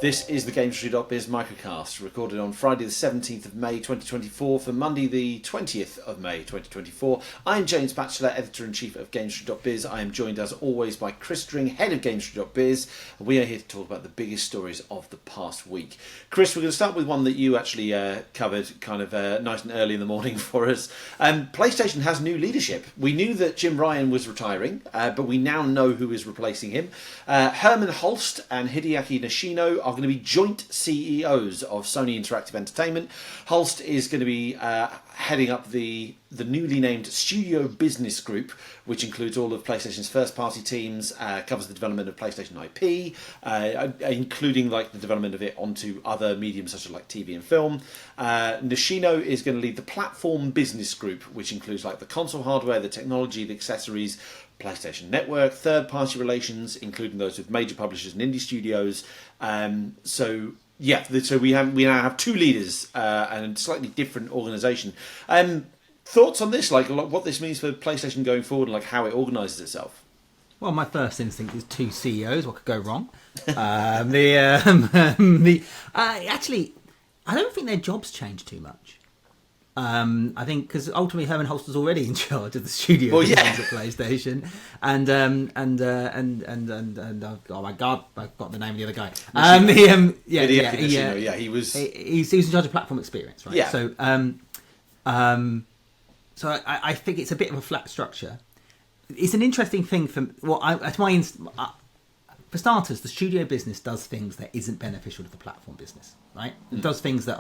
This is the GamesIndustry.biz Microcast, recorded on Friday the 17th of May 2024 for Monday the 20th of May 2024. I'm James Batchelor, Editor-in-Chief of GamesIndustry.biz. I am joined as always by Chris String, Head of GamesIndustry.biz. We are here to talk about the biggest stories of the past week. Chris, we're going to start with one that you actually covered kind of nice and early in the morning for us. PlayStation has new leadership. We knew that Jim Ryan was retiring, but we now know who is replacing him. Herman Hulst and Hideaki Nishino are going to be joint CEOs of Sony Interactive Entertainment. Hulst is going to be heading up the newly named Studio Business Group, which includes all of PlayStation's first-party teams, covers the development of PlayStation IP, including like the development of it onto other mediums such as like TV and film. Nishino is going to lead the Platform Business Group, which includes like the console hardware, the technology, the accessories, PlayStation Network, third-party relations, including those with major publishers and indie studios. So we now have two leaders and a slightly different organisation. Thoughts on this, like what this means for PlayStation going forward, and like how it organises itself? Well, my first instinct is two CEOs. What could go wrong? Actually, I don't think their jobs change too much. I think because ultimately Herman Hulst was already in charge of the studio at PlayStation, and oh my god, I've got the name of the other guy. He was in charge of platform experience, right? Yeah. So I think it's a bit of a flat structure. It's an interesting thing for starters, the studio business does things that isn't beneficial to the platform business, right? It does things that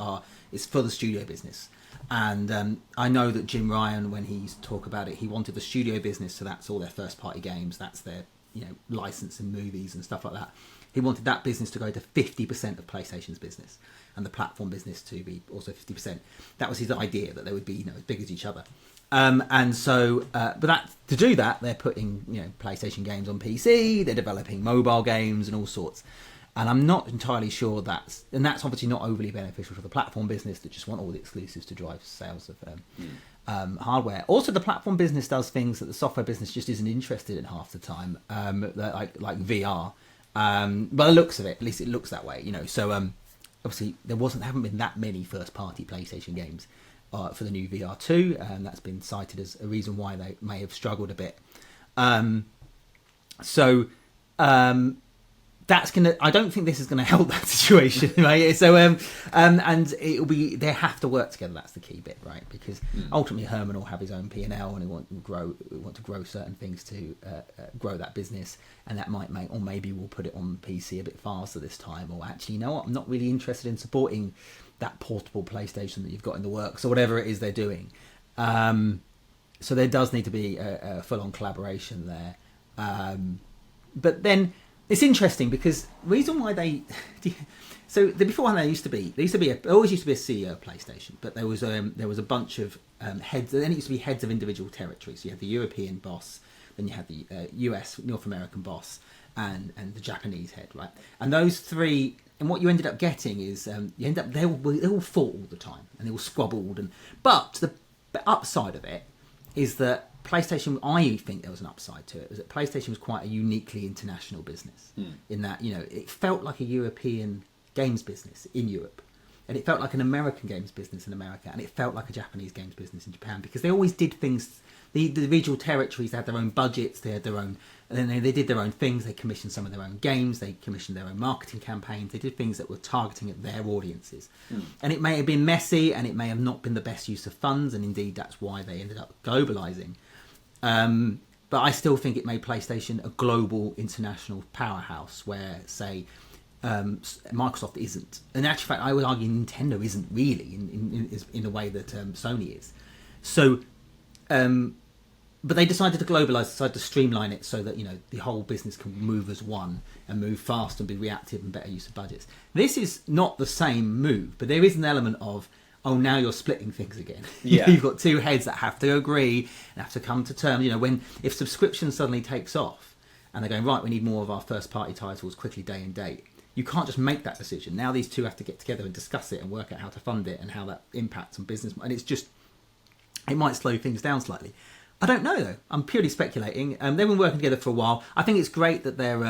it's for the studio business. And I know that Jim Ryan, when he used to talk about it, he wanted the studio business, so that's all their first-party games, that's their license and movies and stuff like that. He wanted that business to go to 50% of PlayStation's business, and the platform business to be also 50%. That was his idea, that they would be as big as each other. But to do that, they're putting PlayStation games on PC, they're developing mobile games and all sorts. And I'm not entirely sure that's obviously not overly beneficial to the platform business that just want all the exclusives to drive sales of hardware. Also, the platform business does things that the software business just isn't interested in half the time, like VR. By the looks of it, at least it looks that way, So obviously haven't been that many first-party PlayStation games for the new VR 2, and that's been cited as a reason why they may have struggled a bit. I don't think this is gonna help that situation, right? So and it'll be, they have to work together. That's the key bit, right? Because ultimately Herman will have his own P&L and he want to grow certain things to grow that business, and that might make, or maybe we'll put it on PC a bit faster this time, or actually, you know what, I'm not really interested in supporting that portable PlayStation that you've got in the works, or whatever it is they're doing. So there does need to be a full-on collaboration there. But then it's interesting because the reason why beforehand there always used to be a CEO of PlayStation, but there was a bunch of heads. Then it used to be heads of individual territories. So you had the European boss, then you had the US North American boss, and the Japanese head, right? And those three, and what you ended up getting is they all fought all the time and they all squabbled. But the upside of it is that PlayStation, I think there was an upside to it, was that PlayStation was quite a uniquely international business in that, it felt like a European games business in Europe, and it felt like an American games business in America, and it felt like a Japanese games business in Japan, because they always did things, the regional territories had their own budgets, they had their own, and then they did their own things, they commissioned some of their own games, they commissioned their own marketing campaigns, they did things that were targeting at their audiences. And it may have been messy, and it may have not been the best use of funds, and indeed that's why they ended up globalizing. But I still think it made PlayStation a global international powerhouse where, say, Microsoft isn't. In actual fact, I would argue Nintendo isn't really in the way that Sony is. So, but they decided to globalize, decided to streamline it so that the whole business can move as one and move fast and be reactive and better use of budgets. This is not the same move, but there is an element of, oh, now you're splitting things again. Yeah. You've got two heads that have to agree and have to come to terms. If subscription suddenly takes off and they're going, right, we need more of our first-party titles quickly, day and date, you can't just make that decision. Now these two have to get together and discuss it and work out how to fund it and how that impacts on business. And it might slow things down slightly. I don't know, though. I'm purely speculating. They've been working together for a while. I think it's great that they're...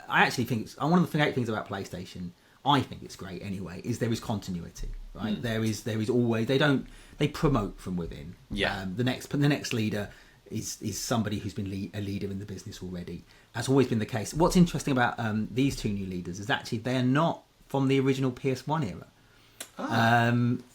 I actually think one of the great things about PlayStation I think it's great anyway, is there is continuity, right? There is always, they promote from within. Yeah. The next leader is somebody who's been a leader in the business already. That's always been the case. What's interesting about these two new leaders is actually they're not from the original PS1 era.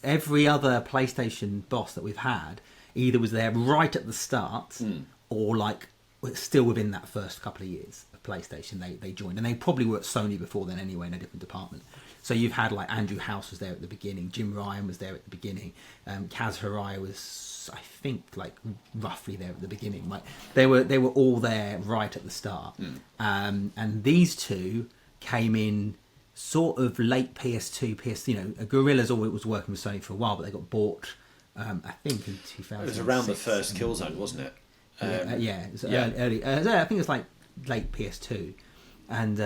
Every other PlayStation boss that we've had either was there right at the start or like still within that first couple of years of PlayStation they joined, and they probably were at Sony before then anyway in a different department. So you've had like Andrew House was there at the beginning, Jim Ryan was there at the beginning, Kaz Hirai was I think like roughly there at the beginning. Like they were all there right at the start, and these two came in sort of late PS2, Guerrilla's always was working with Sony for a while, but they got bought, I think in 2000. It was around the first Killzone, wasn't it? It was early. I think it was like late PS2, and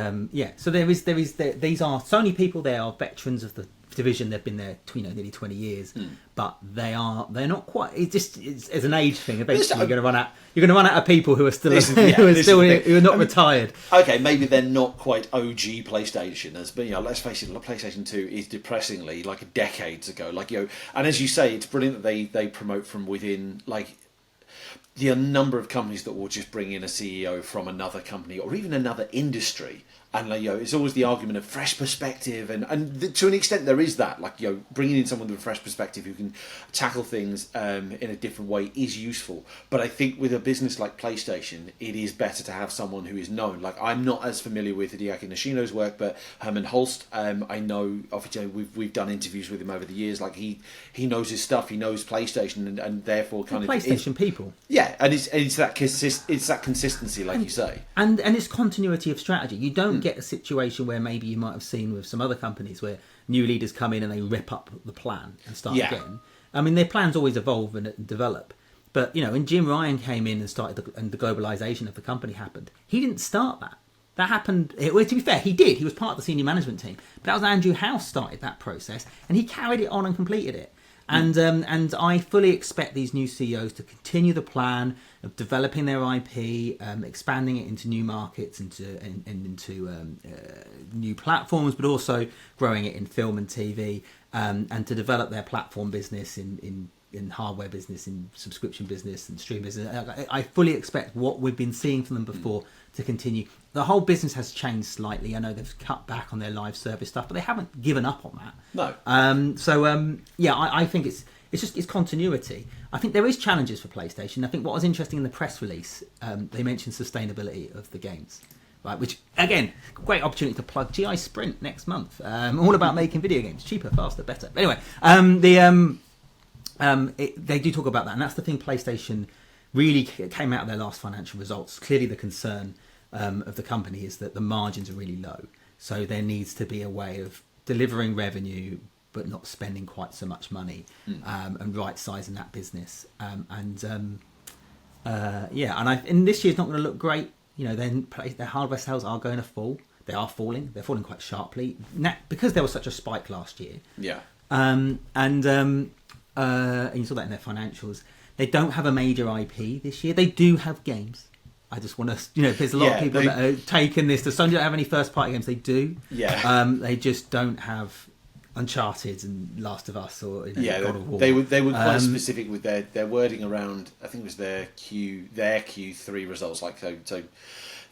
so these are Sony people. They are veterans of the division. They've been there, nearly 20 years, but they're not quite. It's an age thing. Eventually, you're going to run out of people who are still who are not retired. Okay, maybe they're not quite OG PlayStationers, but let's face it, PlayStation 2 is depressingly like decades ago. And as you say, it's brilliant that they promote from within. Like the number of companies that will just bring in a CEO from another company or even another industry. And it's always the argument of fresh perspective, and to an extent there is that. Bringing in someone with a fresh perspective who can tackle things in a different way is useful. But I think with a business like PlayStation, it is better to have someone who is known. I'm not as familiar with Hideaki Nishino's work, but Herman Hulst, I know. Obviously, we've done interviews with him over the years. He knows his stuff. He knows PlayStation, and therefore kind of PlayStation people. Yeah, and it's that consistency, like you say, and it's continuity of strategy. You don't get a situation where maybe you might have seen with some other companies where new leaders come in and they rip up the plan and start again. I mean, their plans always evolve and develop. But, when Jim Ryan came in and started and the globalization of the company happened, he didn't start that. That happened, to be fair, he did. He was part of the senior management team. But that was Andrew House started that process, and he carried it on and completed it. And I fully expect these new CEOs to continue the plan of developing their IP, expanding it into new markets, into new platforms, but also growing it in film and TV, and to develop their platform business in hardware business, in subscription business and stream business. I fully expect what we've been seeing from them before to continue. The whole business has changed slightly. I know they've cut back on their live service stuff, but they haven't given up on that. No. I think it's continuity. I think there is challenges for PlayStation. I think what was interesting in the press release, they mentioned sustainability of the games, right? Which again, great opportunity to plug GI Sprint next month. All about making video games cheaper, faster, better. But anyway, they do talk about that, and that's the thing. PlayStation really came out of their last financial results. Clearly, the concern of the company is that the margins are really low. So there needs to be a way of delivering revenue but not spending quite so much money, and right-sizing that business. And this year's not going to look great. Then their hardware sales are going to fall. They are falling. They're falling quite sharply because there was such a spike last year. Yeah. And you saw that in their financials. They don't have a major IP this year. They do have games. I just want to, there's a lot of people that are taking this to Sony. Don't have any first-party games. They do. Yeah. They just don't have Uncharted and Last of Us or God of War. They were quite specific with their wording around. I think it was their Q3 results, so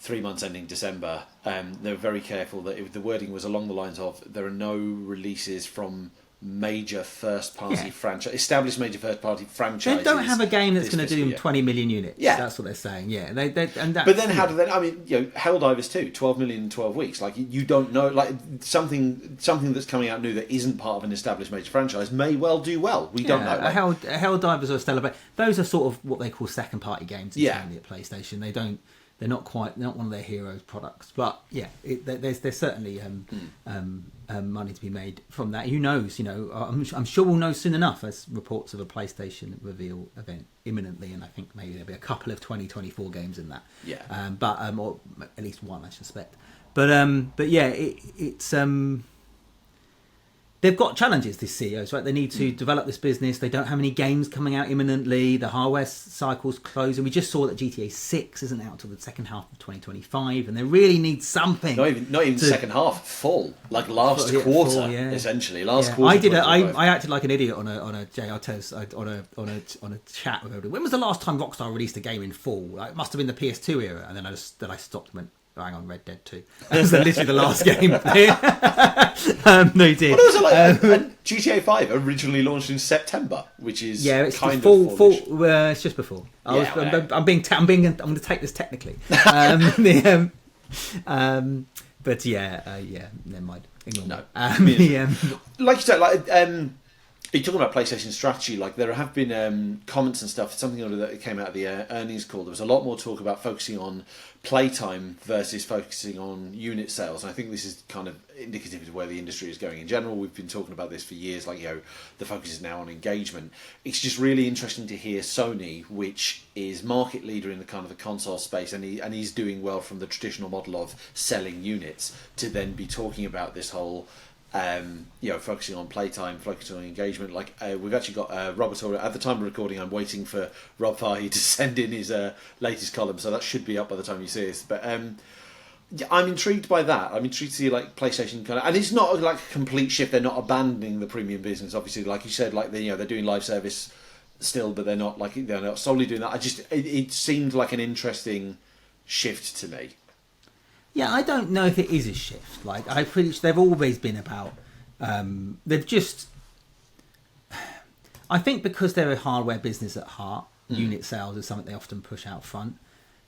3 months ending December. They were very careful that the wording was along the lines of there are no releases from major first-party franchise, established major first-party franchises. They don't have a game that's going to do 20 million units. Yeah, that's what they're saying. Yeah, but then how do they? I mean, Helldivers 2, 12 million in 12 weeks. You don't know, something that's coming out new that isn't part of an established major franchise may well do well. We don't know. Helldivers or Stellar, those are sort of what they call second-party games internally at PlayStation. They're not one of their heroes products, but there's certainly money to be made from that. Who knows? I'm sure we'll know soon enough, as reports of a PlayStation reveal event imminently, and I think maybe there'll be a couple of 2024 games in that. Yeah. Or at least one, I suspect. But it's they've got challenges, these CEOs, right? They need to develop this business. They don't have any games coming out imminently. The hardware cycle's closing. We just saw that GTA 6 isn't out until the second half of 2025, and they really need something. Not even second half, full. Like last quarter, essentially. Last quarter. I acted like an idiot on a JR Tez on a chat with everybody. When was the last time Rockstar released a game in full? Like, it must have been the PS2 era, and then I stopped and went, hang on, Red Dead 2. That was literally the last game. They did. What was it like? And GTA 5 originally launched in September, which is it's kind of full. It's just before. I'm going to take this technically. But never mind. Ignore no. Like you said, you're talking about PlayStation strategy. Like, there have been comments and stuff. Something that came out of the earnings call. There was a lot more talk about focusing on playtime versus focusing on unit sales. And I think this is kind of indicative of where the industry is going in general. We've been talking about this for years. Like, the focus is now on engagement. It's just really interesting to hear Sony, which is market leader in the kind of the console space, and he's doing well from the traditional model of selling units, to then be talking about this whole. Focusing on playtime, focusing on engagement. Like, we've actually got Robert Orr. At the time of recording, I'm waiting for Rob Fahey to send in his latest column, so that should be up by the time you see this. But I'm intrigued by that. I'm intrigued to see, like, PlayStation kind of, and it's not like a complete shift. They're not abandoning the premium business, obviously. Like you said, like they're doing live service still, but they're not solely doing that. It seemed like an interesting shift to me. Yeah, I don't know if it is a shift. Like, they've always been about. They've just. I think because they're a hardware business at heart, unit sales is something they often push out front.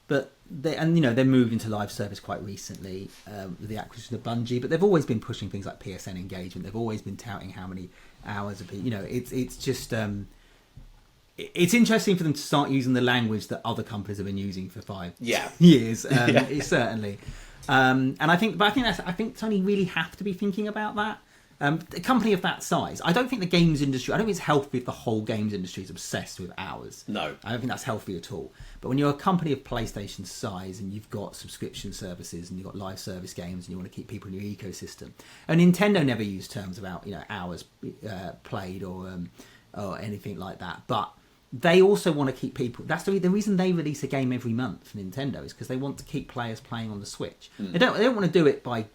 But they moved into live service quite recently with the acquisition of Bungie. But they've always been pushing things like PSN engagement. They've always been touting how many hours a bit. It's just. It's interesting for them to start using the language that other companies have been using for 5 years. Certainly. And I think Sony really have to be thinking about that. A company of that size, I don't think the games industry. I don't think it's healthy if the whole games industry is obsessed with hours. No, I don't think that's healthy at all. But when you're a company of PlayStation size and you've got subscription services and you've got live service games and you want to keep people in your ecosystem, and Nintendo never used terms about hours played or anything like that, but they also want to keep people. That's the reason they release a game every month. Nintendo is because they want to keep players playing on the Switch. They don't want to do it by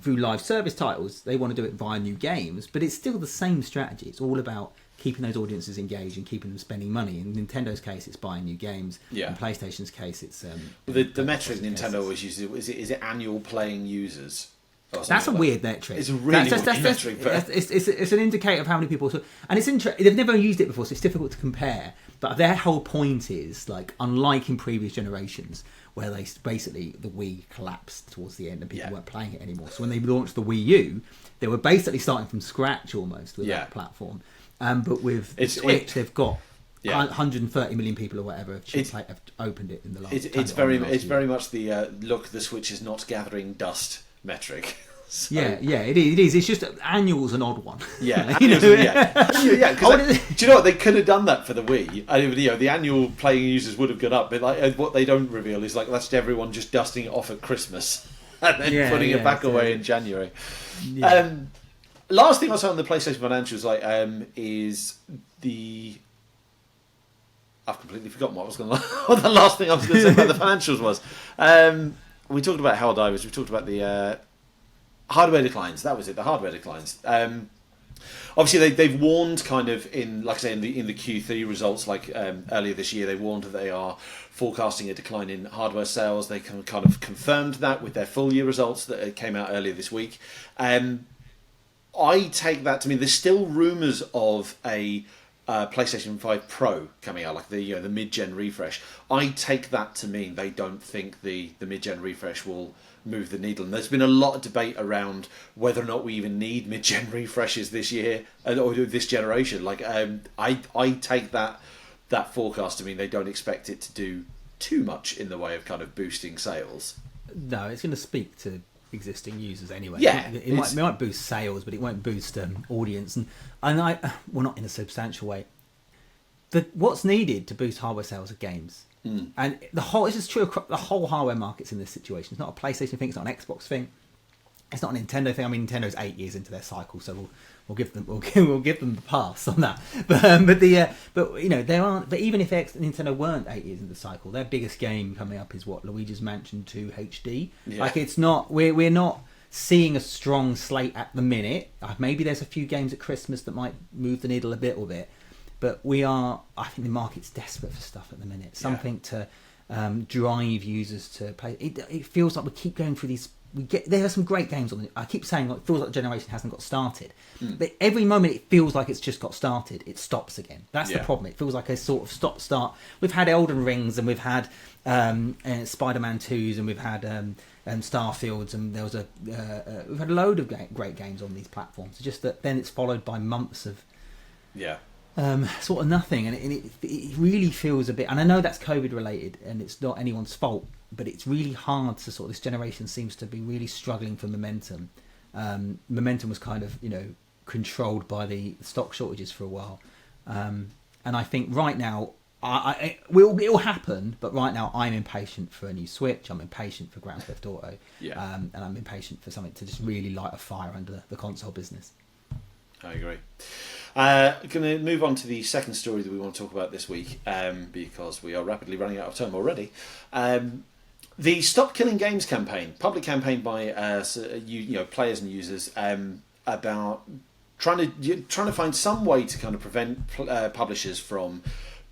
through live service titles. They want to do it via new games, but it's still the same strategy. It's all about keeping those audiences engaged and keeping them spending money. In Nintendo's case, it's buying new games. In PlayStation's case, it's the metric Nintendo always uses. Is it annual playing users? That's a weird metric. It's a really weird metric. It's an indicator of how many people. And it's interesting. They've never used it before, so it's difficult to compare. But their whole point is, like, unlike in previous generations, where the Wii collapsed towards the end and people weren't playing it anymore. So when they launched the Wii U, they were basically starting from scratch almost with that platform. But with Switch, they've got 130 million people or whatever have opened it in the last. It's very much the look. The Switch is not gathering dust metric. So. Yeah, it is. It's just annual's an odd one. Yeah, do you know what? They could have done that for the Wii. The annual playing users would have gone up, but what they don't reveal is that's everyone just dusting it off at Christmas and then putting it back away in January. Yeah. Last thing I saw on the PlayStation financials, is the. I've completely forgotten what the last thing I was going to say about the financials was. We talked about Helldivers. We talked about the hardware declines. That was it. The hardware declines. Obviously, they've warned kind of in the Q3 results, earlier this year. They warned that they are forecasting a decline in hardware sales. They kind of confirmed that with their full year results that came out earlier this week. I take that to mean there's still rumours of a PlayStation 5 Pro coming out, the mid-gen refresh. I take that to mean they don't think the mid-gen refresh will move the needle. And there's been a lot of debate around whether or not we even need mid-gen refreshes this year or this generation. I take that forecast to mean they don't expect it to do too much in the way of kind of boosting sales. No, it's going to speak to existing users anyway. Yeah, it might boost sales, but it won't boost audience. And not in a substantial way. What's needed to boost hardware sales are games. And this is true across the whole hardware market's in this situation. It's not a PlayStation thing. It's not an Xbox thing. it's not a Nintendo thing. I mean, Nintendo's 8 years into their cycle, so we'll give them we'll give them the pass on that. But you know, there aren't. But even if Nintendo weren't 8 years into the cycle, their biggest game coming up is what, Luigi's Mansion 2 HD. Yeah. Like, it's not. We're not seeing a strong slate at the minute. Maybe there's a few games at Christmas that might move the needle a little bit, but I think the market's desperate for stuff at the minute. Something to drive users to play. It feels like we keep going through these. There are some great games on it. I keep saying, like, it feels like the generation hasn't got started. But every moment it feels like it's just got started, it stops again. That's the problem. It feels like a sort of stop-start. We've had Elden Rings, and we've had Spider-Man 2s, and we've had Starfields, and there was we've had a load of great games on these platforms. It's just that then it's followed by months of sort of nothing, and it really feels a bit. And I know that's COVID related, and it's not anyone's fault, but it's really hard to sort of. This generation seems to be really struggling for momentum. Momentum was kind of, you know, controlled by the stock shortages for a while, and I think right now it will happen. But right now, I'm impatient for a new Switch. I'm impatient for Grand Theft Auto, and I'm impatient for something to just really light a fire under the console business. I agree. Going to move on to the second story that we want to talk about this week, because we are rapidly running out of time already. The Stop Killing Games campaign, public campaign by players and users, about trying to find some way to kind of prevent publishers from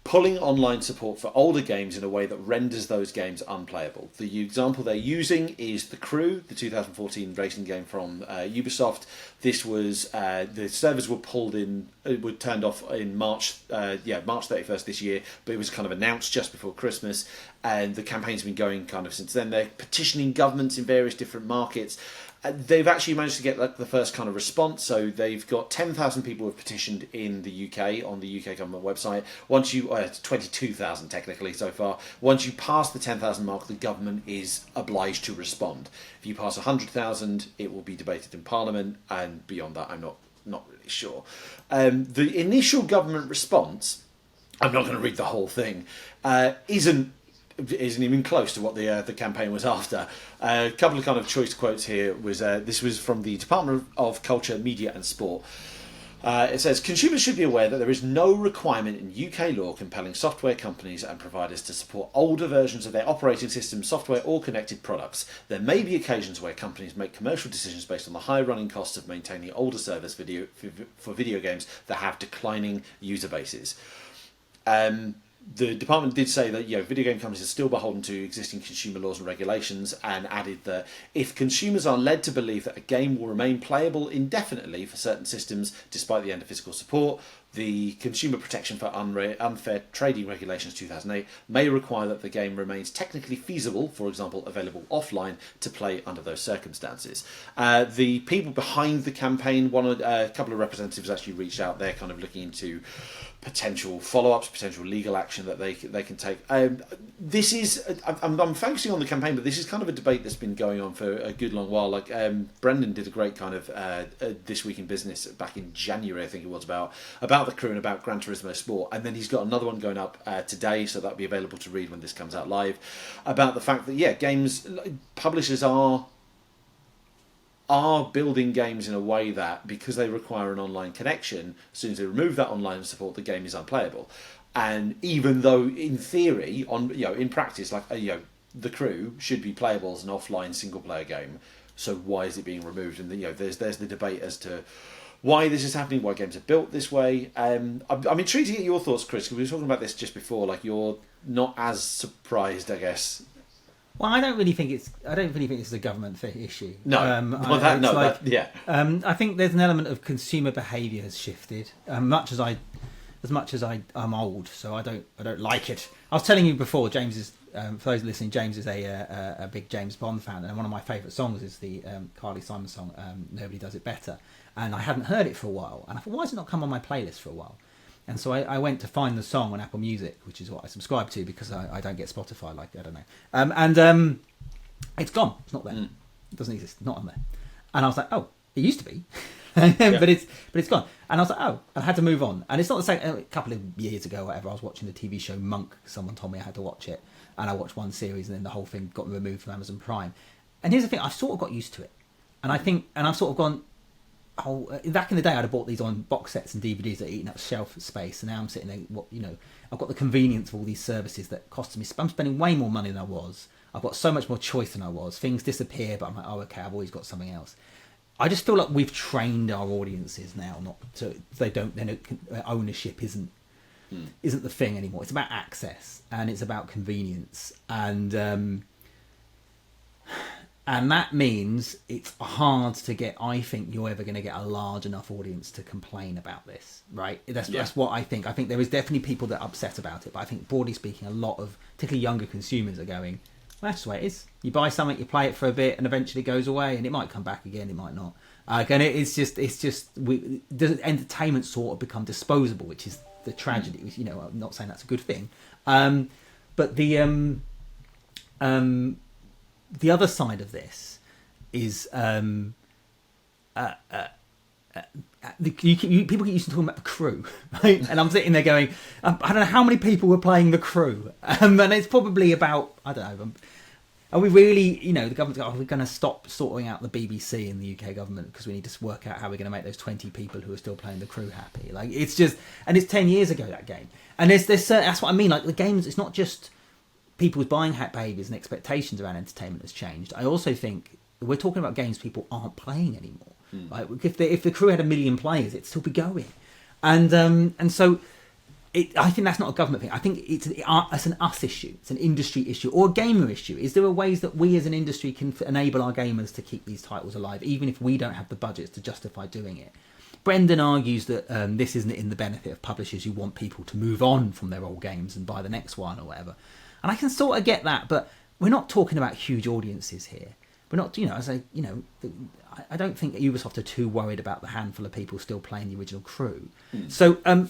pulling online support for older games in a way that renders those games unplayable. The example they're using is The Crew, the 2014 racing game from Ubisoft. This was the servers were turned off in March 31st this year, but it was kind of announced just before Christmas, and the campaign's been going kind of since then. They're petitioning governments in various different markets. They've actually managed to get the first kind of response. So they've got 10,000 people who have petitioned in the UK on the UK government website. Once you, it's 22,000 technically so far. Once you pass the 10,000 mark, the government is obliged to respond. If you pass 100,000, it will be debated in Parliament, and beyond that, I'm not really sure. The initial government response, I'm not going to read the whole thing, isn't even close to what the campaign was after. A couple of kind of choice quotes here was this was from the Department of Culture, Media and Sport. It says, consumers should be aware that there is no requirement in UK law compelling software companies and providers to support older versions of their operating system, software or connected products. There may be occasions where companies make commercial decisions based on the high running costs of maintaining older servers for video games that have declining user bases. The department did say that video game companies are still beholden to existing consumer laws and regulations, and added that if consumers are led to believe that a game will remain playable indefinitely for certain systems despite the end of physical support, the Consumer Protection for Unfair Trading Regulations 2008 may require that the game remains technically feasible, for example, available offline, to play under those circumstances. The people behind the campaign, a couple of representatives actually reached out. They're kind of looking into potential follow-ups, potential legal action that they can take. This is I'm focusing on the campaign, but this is kind of a debate that's been going on for a good long while. Like Brendan did a great kind of This Week in Business back in January, I think it was, about The Crew and about Gran Turismo Sport, and then he's got another one going up today, so that'll be available to read when this comes out live, about the fact that games publishers are building games in a way that, because they require an online connection, as soon as they remove that online support, the game is unplayable. And even though in theory, in practice, The Crew should be playable as an offline single player game, so why is it being removed? And there's the debate as to why this is happening, why games are built this way. I'm intrigued to get your thoughts, Chris, because we were talking about this just before. Like, you're not as surprised, I guess. Well, I don't really think this is a government issue. No, I think there's an element of consumer behaviour has shifted. As much as I'm old, so I don't like it. I was telling you before, James is for those listening, James is a big James Bond fan, and one of my favourite songs is the Carly Simon song "Nobody Does It Better." And I hadn't heard it for a while, and I thought, why has it not come on my playlist for a while? And so I went to find the song on Apple Music, which is what I subscribe to because I don't get Spotify, I don't know. It's gone. It's not there. It doesn't exist. Not on there. And I was like, oh, it used to be, but it's gone. And I was like, oh, I had to move on. And it's not the same. A couple of years ago, or whatever, I was watching the TV show Monk. Someone told me I had to watch it, and I watched one series, and then the whole thing got removed from Amazon Prime. And here's the thing: I sort of got used to it. And I think, and I've sort of gone, back in the day, I'd have bought these on box sets and DVDs that are eating up shelf space, and now I'm sitting there, I've got the convenience of all these services that cost me. I'm spending way more money than I was. I've got so much more choice than I was. Things disappear, but I'm like, oh, okay, I've always got something else. I just feel like we've trained our audiences now not to. Ownership isn't the thing anymore. It's about access and it's about convenience, and that means it's hard to get. I think you're ever going to get a large enough audience to complain about this, right? That's what I think. I think there is definitely people that are upset about it, but I think broadly speaking, a lot of particularly younger consumers are going, well, that's the way it is. You buy something, you play it for a bit, and eventually it goes away, and it might come back again, it might not. And entertainment sort of become disposable, which is the tragedy. I'm not saying that's a good thing, but the other side of this is people get used to talking about the crew, right? And I'm sitting there going, I don't know how many people were playing the crew, and it's probably about, I don't know. Are we really, the government's are we going to stop sorting out the BBC in the UK government because we need to work out how we're going to make those 20 people who are still playing the crew happy? Like, it's just, and it's 10 years ago, that game. And there's that's what I mean. Like, the games, it's not just people's buying behaviours and expectations around entertainment has changed. I also think we're talking about games people aren't playing anymore. Right? If the crew had 1 million players, it'd still be going. And so I think that's not a government thing. I think it's an us issue. It's an industry issue or a gamer issue. Is there ways that we as an industry can enable our gamers to keep these titles alive, even if we don't have the budgets to justify doing it? Brendan argues that this isn't in the benefit of publishers who want people to move on from their old games and buy the next one or whatever. And I can sort of get that, but we're not talking about huge audiences here. We're not, I don't think Ubisoft are too worried about the handful of people still playing the original crew. So I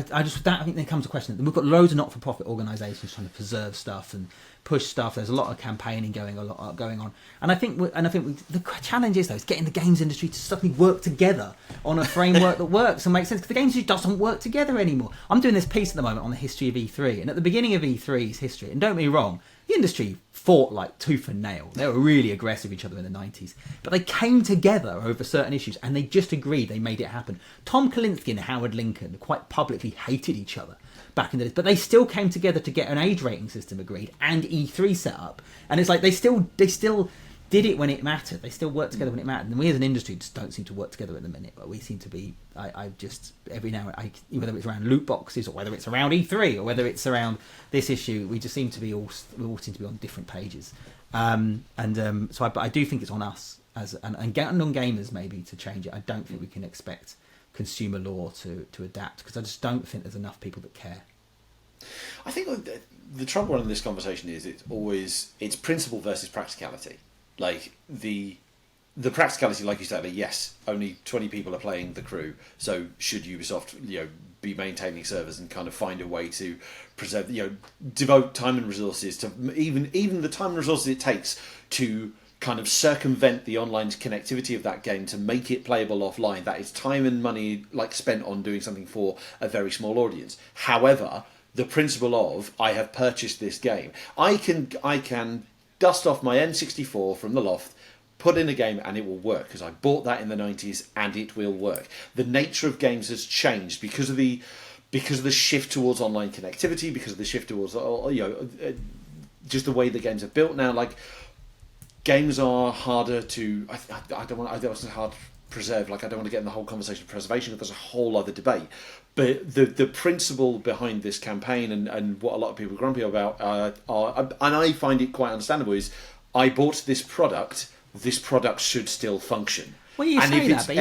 think there comes a question. We've got loads of not-for-profit organisations trying to preserve stuff and push stuff. There's a lot of campaigning going on, and I think the challenge is though is getting the games industry to suddenly work together on a framework that works and makes sense. Because the games industry doesn't work together anymore. I'm doing this piece at the moment on the history of E3, and at the beginning of E3's history, and don't get me wrong, the industry fought like tooth and nail. They were really aggressive with each other in the 90s. But they came together over certain issues and they just agreed, they made it happen. Tom Kalinske and Howard Lincoln quite publicly hated each other back in the days, but they still came together to get an age rating system agreed and E3 set up. And it's like they still did it when it mattered. They still worked together when it mattered. And we as an industry just don't seem to work together at the minute. But we seem to be, I just, every now and then, whether it's around loot boxes or whether it's around E3 or whether it's around this issue, we just seem to be we all seem to be on different pages. So I do think it's on us and on gamers maybe to change it. I don't think we can expect consumer law to adapt because I just don't think there's enough people that care. I think the trouble in this conversation is it's principle versus practicality. Like the practicality, like you said, yes, only 20 people are playing the crew. So should Ubisoft, be maintaining servers and kind of find a way to preserve, devote time and resources to even the time and resources it takes to kind of circumvent the online connectivity of that game to make it playable offline. That is time and money spent on doing something for a very small audience. However, the principle of I have purchased this game, I can dust off my N64 from the loft, put in a game, and it will work because I bought that in the 90s and it will work. The nature of games has changed because of the shift towards online connectivity, because of the shift towards just the way the games are built now. Games are harder to hard to preserve. I don't want to get in the whole conversation of preservation because there's a whole other debate. But the principle behind this campaign and what a lot of people are grumpy about are, and I find it quite understandable, is I bought this product should still function. Well, you say that, but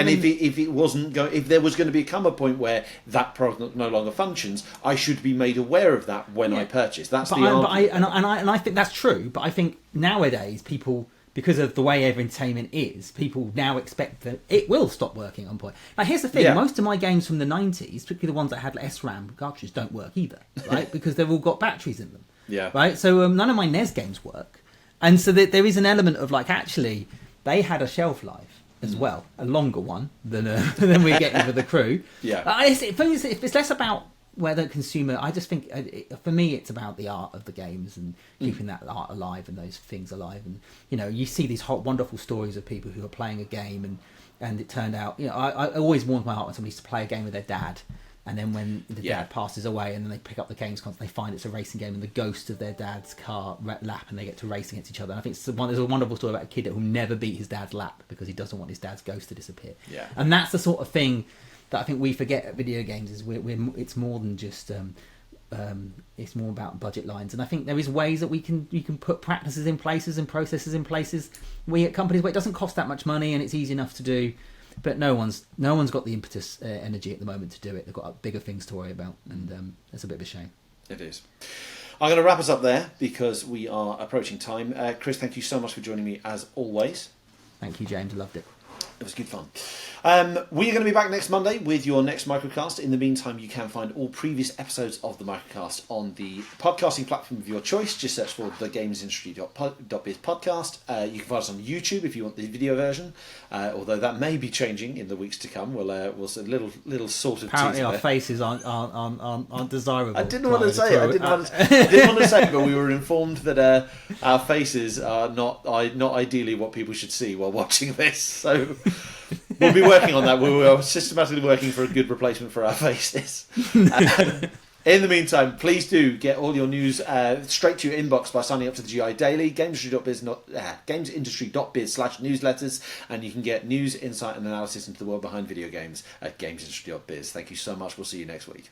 if there was going to become a point where that product no longer functions, I should be made aware of that when I purchase. That's the argument. I think that's true. But I think nowadays people, because of the way entertainment is, people now expect that it will stop working on point. Now, here's the thing. Yeah. Most of my games from the 90s, particularly the ones that had SRAM cartridges, don't work either, right? Because they've all got batteries in them. Yeah. Right? So none of my NES games work. And so there is an element of actually, they had a shelf life as well, a longer one than we're getting with the crew. Yeah. It's less about whether consumer, I just think for me it's about the art of the games and keeping that art alive and those things alive. And you see these wonderful stories of people who are playing a game and it turned out, I always warmed my heart when somebody used to play a game with their dad. And then when the dad passes away and then they pick up the games console, they find it's a racing game and the ghost of their dad's car lap and they get to race against each other. And I think there's a wonderful story about a kid who will never beat his dad's lap because he doesn't want his dad's ghost to disappear. Yeah. And that's the sort of thing that I think we forget at video games is it's more than just it's more about budget lines. And I think there is ways that you can put practices in places and processes in places at companies where it doesn't cost that much money and it's easy enough to do. But no one's got the impetus, energy at the moment to do it. They've got bigger things to worry about, and it's a bit of a shame. It is. I'm going to wrap us up there because we are approaching time. Chris, thank you so much for joining me as always. Thank you, James. I loved it. It was good fun. We're going to be back next Monday with your next Microcast. In the meantime, you can find all previous episodes of the Microcast on the podcasting platform of your choice. Just search for the GamesIndustry.biz podcast. You can find us on YouTube if you want the video version, although that may be changing in the weeks to come. We'll see a little sort of apparently our there. faces aren't desirable. I didn't want to say it. I didn't want to say it, but we were informed that our faces are not ideally what people should see while watching this. So we'll be working on that. We are systematically working for a good replacement for our faces. In the meantime, please do get all your news straight to your inbox by signing up to the GI Daily, GamesIndustry.biz/newsletters, and you can get news, insight, and analysis into the world behind video games at GamesIndustry.biz. Thank you so much. We'll see you next week.